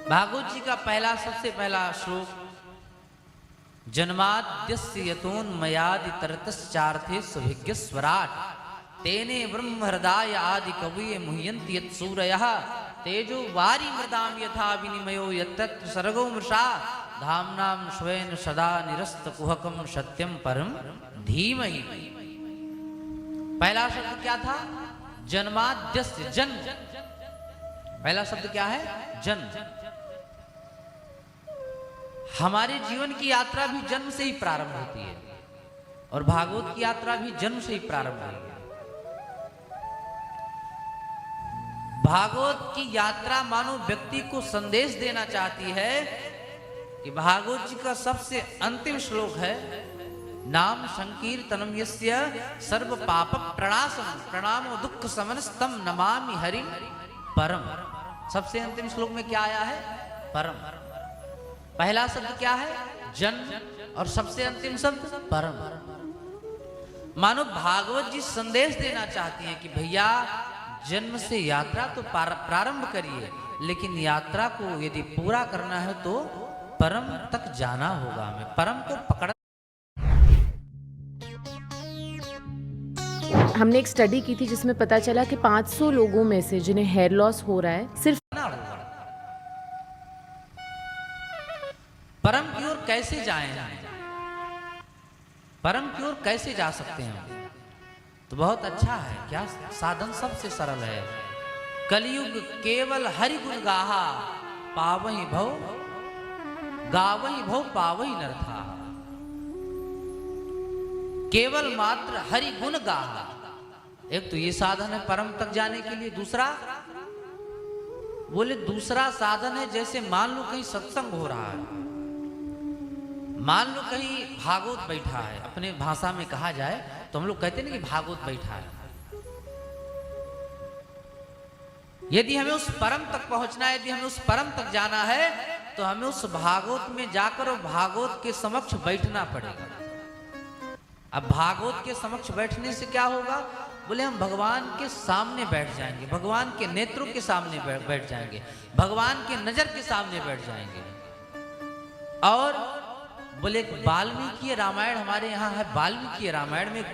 भागवत जी का सबसे पहला श्लोक, जन्माद्यस्य यतोन्मयादितरतश्चार्थे सुभिज्ञ स्वराट तेने ब्रह्म हृदय आदि कवये मुह्यन्ति यत्सूरयः तेजो वारी मृदाम यथा विनिमयो यत्तत्र सर्गो मृषा धाम्नां स्वेन सदा निरस्तकुहकं सत्यं परम धीमहि। पहला शब्द क्या था? जन्माद्यस्य, जन्म। पहला शब्द क्या है? जन्म। हमारे जीवन की यात्रा भी जन्म से ही प्रारंभ होती है और भागवत की यात्रा भी जन्म से ही प्रारंभ हुई है। भागवत की यात्रा मानो व्यक्ति को संदेश देना चाहती है कि भागवत जी का सबसे अंतिम श्लोक है, नाम संकीर्तनम यस्य सर्व पाप प्रणाशम प्रणामो दुख समनस्तम नमामि हरिम परम। सबसे अंतिम श्लोक में क्या आया है? परम। पहला शब्द क्या है? जन्म, और सबसे अंतिम शब्द परम। मानो भागवत जी संदेश देना चाहती हैं कि भैया जन्म से यात्रा तो प्रारंभ करिए, लेकिन यात्रा को यदि पूरा करना है तो परम तक जाना होगा। हमें परम को पकड़। हमने एक स्टडी की थी जिसमें पता चला कि 500 लोगों में से जिन्हें हेयर लॉस हो रहा है, सिर्फ परम की ओर कैसे जाएं? परम की ओर कैसे जा सकते हैं? तो बहुत अच्छा है, क्या साधन सबसे सरल है। कलयुग केवल हरि गुण गाहा पावहि भव गावहि भव पावहि नरथा। केवल मात्र हरि गुण गाहा, एक तो ये साधन है परम तक जाने के लिए। दूसरा बोले दूसरा साधन है, जैसे मान लो कहीं सत्संग हो रहा है, मान लो कहीं भागवत बैठा है, अपने भाषा में कहा जाए तो हम लोग कहते हैं ना कि भागवत बैठा है। यदि हमें उस परम तक पहुंचना है, यदि हमें उस परम तक जाना है, तो हमें उस भागवत में जाकर और भागवत के समक्ष बैठना पड़ेगा। अब भागवत के समक्ष बैठने से क्या होगा? बोले हम भगवान के सामने बैठ जाएंगे, भगवान के नेत्रों के सामने बैठ जाएंगे, भगवान के नजर के सामने बैठ जाएंगे। और बोले वाल्मीकि रामायण हमारे यहाँ है, वाल्मीकि रामायण में